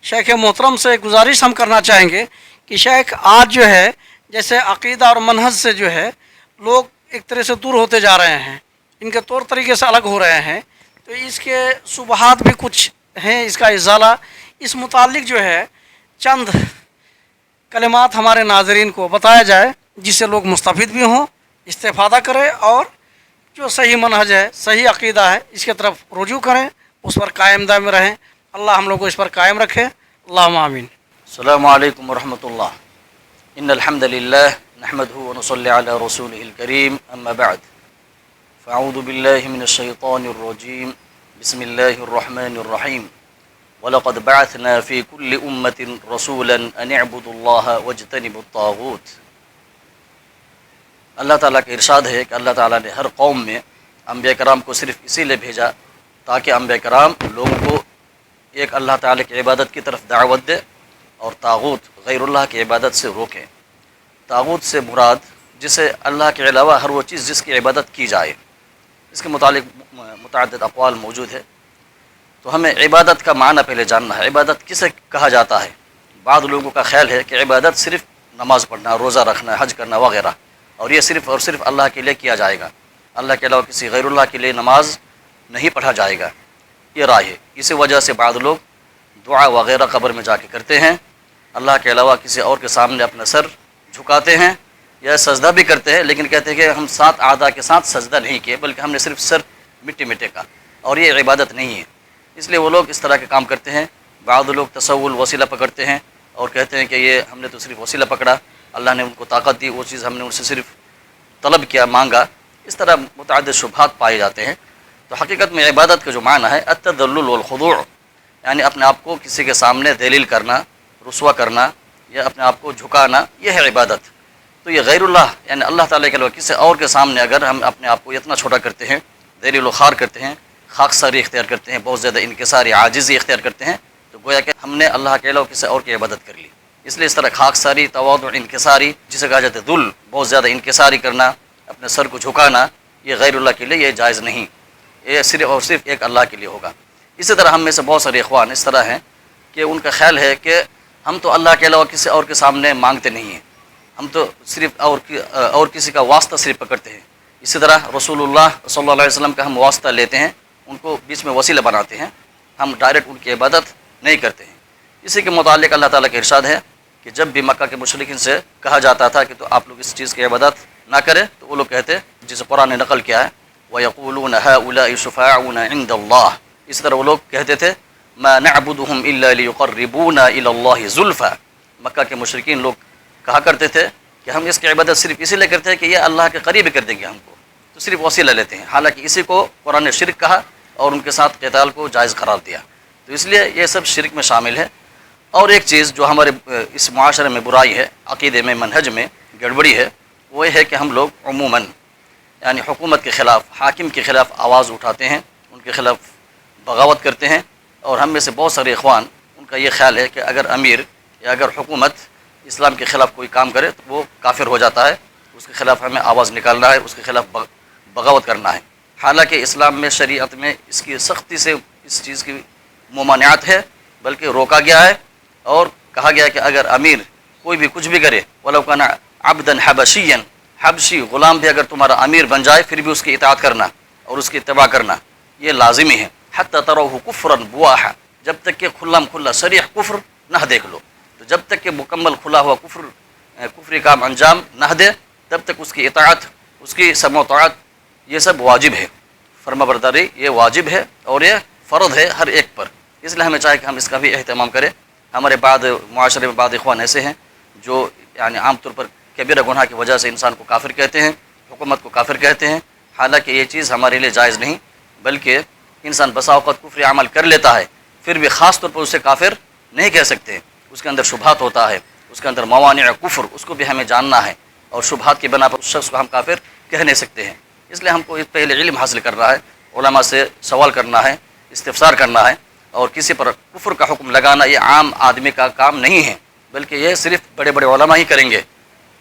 शेख मोहतरम से गुजारिश हम करना चाहेंगे कि शेख आज जो है जैसे अक़ीदा और मनहज से जो है लोग एक तरह से दूर होते जा रहे हैं, इनके तौर तरीके से अलग हो रहे हैं, तो इसके शुबहात भी कुछ हैं, इसका इज़ाला इस मुतालिक जो है चंद कलिमात हमारे नाज़रीन को बताया जाए जिससे लोग मुस्तफ़ीद भी हों, इस्तेफ़ादा करें और जो सही मनहज है, सही अक़ीदा है, इसके तरफ रुजू करें, उस पर कायम दायम रहें। अल्लाह हम लोग को इस पर कायम रखे। अल्लाहुम्मा आमीन। अस्सलामु अलैकुम वरहमतुल्लाह। इन्नल हम्दुलिल्लाह नहमदुहु व नुसल्ली अला रसूलिहिल करीम, अम्मा बअद। फ़अऊज़ु बिल्लाहि मिनश शैतानिर रजीम। बिस्मिल्लाहिर रहमानिर रहीम। वलक़द बअथना फ़ी कुल्लि उम्मतिन रसूलन अन इअ्बुदुल्लाह वज्तनिबुत ताग़ूत। अल्लाह ताला का इरशाद है कि अल्लाह ताला ने हर कौम में अंबिया कराम को सिर्फ़ इसीलिए भेजा ताकि अंबिया कराम लोगों को एक अल्लाह ताला की इबादत की तरफ दावत दे और तागूत गैरुल्लाह की इबादत से रोके। तागूत से मुराद जिसे अल्लाह के अलावा हर वो चीज़ जिसकी इबादत की जाए, इसके मुतालिक मुतअद्दिद अक़वाल मौजूद है। तो हमें इबादत का माना पहले जानना है, इबादत किसे कहा जाता है। बाद लोगों का ख्याल है कि इबादत सिर्फ़ नमाज पढ़ना, रोज़ा रखना, हज करना वगैरह, और ये सिर्फ़ और सिर्फ अल्लाह के लिए किया जाएगा, अल्लाह के अलावा किसी गैरुल्लाह के लिए नमाज नहीं पढ़ा जाएगा, ये राय है। इसी वजह से बाद लोग दुआ वगैरह कब्र में जाके करते हैं, अल्लाह के अलावा किसी और के सामने अपना सर झुकाते हैं या सजदा भी करते हैं, लेकिन कहते हैं कि हम 7 आदा के साथ सजदा नहीं किए बल्कि हमने सिर्फ सर मिट्टी का, और ये इबादत नहीं है। इसलिए वो लोग इस तरह के काम करते हैं। बाद लोग तसव्वुल वसीला पकड़ते हैं और कहते हैं कि ये हमने तो सिर्फ वसीला पकड़ा, अल्लाह ने उनको ताकत दी, वो चीज़ हमने उनसे सिर्फ तलब किया, मांगा। इस तरह मुतअद्दिद शुबहात पाए जाते हैं। तो हकीकत में इबादत का जो माना है अत्तदल्लुल वल खुदू, यानी अपने आप को किसी के सामने दलील करना, रुसवा करना या अपने आप को झुकाना, यह है इबादत। तो ये गैरुल्लाह यानी अल्लाह ताला के अलावा किसी और के सामने अगर हम अपने आप को इतना छोटा करते हैं, दलील ख़ार करते हैं, खाकसारी इख्तियार करते हैं, बहुत ज़्यादा इनकिसारी आजिज़ी इख्तियार करते हैं, तो गोया कि हमने अल्लाह के अलावा किसी और की इबादत कर ली। इसलिए इस तरह खाकसारी, तवादु, इनकिसारी जिसे कहा जाता है दुल, बहुत ज़्यादा इनकिसारी करना, अपने सर को झुकाना, ये गैरुल्लाह के लिए ये जायज़ नहीं, ये सिर्फ़ और सिर्फ एक अल्लाह के लिए होगा। इसी तरह हम में से बहुत सारे इख़वान इस तरह हैं कि उनका ख्याल है कि हम तो अल्लाह के अलावा किसी और के सामने मांगते नहीं हैं, हम तो सिर्फ और किसी का वास्ता सिर्फ पकड़ते हैं। इसी तरह रसूलुल्लाह सल्लल्लाहु अलैहि वसल्लम का हम वास्ता लेते हैं, उनको बीच में वसीला बनाते हैं, हम डायरेक्ट उनकी इबादत नहीं करते हैं। इसी के मुतालिक अल्लाह ताला का इरशाद है कि जब भी मक्का के मुशरिकीन से कहा जाता था कि तो आप लोग इस चीज़ की इबादत ना करें, तो वो लोग कहते, जिसे कुरान ने नकल किया है, वयक़ूलून हाउलाइ शुफ़ाअउना इंदल्लाह, इस तरह वो लोग कहते थे, मा नअबुदुहुम इल्ला लियुक़र्रिबूना इलल्लाहि ज़ुल्फ़ा। मक्का के मुशरिकीन लोग कहा करते थे कि हम इसकी इबादत सिर्फ इसीलिए करते हैं कि ये अल्लाह के करीब कर देंगे हमको, तो सिर्फ वसीला लेते हैं। हालांकि इसी को कुरान ने शिरक कहा और उनके साथ क़िताल को जायज़ करार दिया। तो इसलिए ये सब शिरक में शामिल है। और एक चीज़ जो हमारे इस मुआशरे में बुराई है, अक़ीदे में, मनहज में गड़बड़ी है, वो ये है कि हम लोग अमूमन यानी हुकूमत के ख़िलाफ़, हाकिम के ख़िलाफ़ आवाज़ उठाते हैं, उनके ख़िलाफ़ बगावत करते हैं। और हम में से बहुत सारे इख़वान उनका ये ख्याल है कि अगर अमीर या अगर हुकूमत इस्लाम के ख़िलाफ़ कोई काम करे तो वो काफिर हो जाता है, उसके ख़िलाफ़ हमें आवाज़ निकालना है, उसके ख़िलाफ़ बगावत करना है। हालांकि इस्लाम में, शरीयत में इसकी सख्ती से इस चीज़ की मुमानियात है, बल्कि रोका गया है और कहा गया कि अगर अमीर कोई भी कुछ भी करे, वलो काना अब्दन हबशियन, हबशी ग़ुलाम भी अगर तुम्हारा अमीर बन जाए फिर भी उसकी इताअत करना और उसकी इत्तिबा करना ये लाजिमी है। हत्ता तरहु कुफ्रन बुआहा, जब तक कि खुल्ला सरीह कुफ्र न देख लो, तो जब तक कि मुकम्मल खुला हुआ कुफ्री का अंजाम न दे तब तक उसकी इताअत, उसकी समोताअत ये सब वाजिब है। फर्माबरदारी ये वाजिब है और ये फ़र्ज़ है हर एक पर। इसलिए हमें चाहिए कि हम इसका भी एहतमाम करें। हमारे बाद मुआशरे में बाद इख़वान ऐसे हैं जो यानी आम तौर पर कबीरा गुनाह की वजह से इंसान को काफिर कहते हैं, हुकूमत को काफिर कहते हैं। हालांकि ये चीज़ हमारे लिए जायज़ नहीं, बल्कि इंसान बसा औक़ात कुफ्री अमल कर लेता है फिर भी ख़ास तौर पर उसे काफिर नहीं कह सकते। उसके अंदर शुबहात होता है, उसके अंदर मवानिअ कुफ्र, उसको भी हमें जानना है और शुबहात की बना पर उस शख्स को हम काफिर कह नहीं सकते हैं। इसलिए हमको इस पहले इल्म हासिल करना है, उलमा से सवाल करना है, इस्तिफ़सार करना है। और किसी पर कुफ्र का हुक्म लगाना ये आम आदमी का काम नहीं है, बल्कि ये सिर्फ बड़े बड़े उलमा ही करेंगे,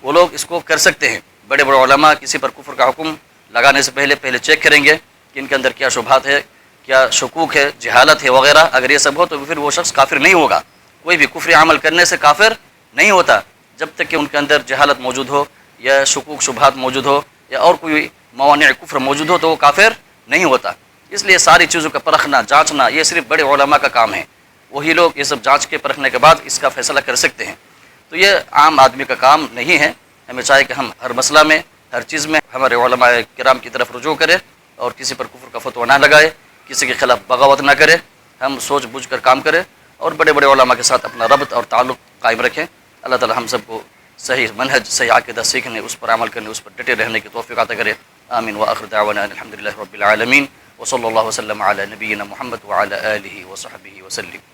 वो लोग इसको कर सकते हैं। बड़े बड़े उलमा किसी पर कुफ्र का हुक्म लगाने से पहले चेक करेंगे कि इनके अंदर क्या शुबहात है, क्या शकूक है, जहालत है वगैरह। अगर ये सब हो तो फिर वो शख्स काफिर नहीं होगा, کوئی بھی کفری عمل کرنے سے کافر نہیں ہوتا جب تک کہ ان کے اندر جہالت موجود ہو یا شکوک شبہات موجود ہو یا اور کوئی موانع کفر موجود ہو تو وہ کافر نہیں ہوتا. اس لیے ساری چیزوں کا پرکھنا جانچنا یہ صرف بڑے علماء کا کام ہے. وہی لوگ یہ سب جانچ کے پرکھنے کے بعد اس کا فیصلہ کر سکتے ہیں. تو یہ عام آدمی کا کام نہیں ہے. ہمیں چاہیے کہ ہم ہر مسئلہ میں ہر چیز میں ہمارے علماء کرام کی طرف رجوع کریں اور کسی پر کفر کا فتویٰ نہ لگائے, کسی کے خلاف بغاوت نہ کرے. ہم سوچ بوجھ کر کام کریں اور بڑے بڑے علماء کے ساتھ اپنا ربط اور تعلق قائم رکھیں. اللہ تعالی ہم سب کو صحیح منہج صحیح عقیدہ سیکھنے, اس پر عمل کرنے, اس پر ڈٹے رہنے کی توفیق عطا کرے. آمین. وآخر دعوانا الحمدللہ رب العالمین وصلی اللہ وسلم علی نبینا محمد وعلی آلہ وصحبہ وسلم.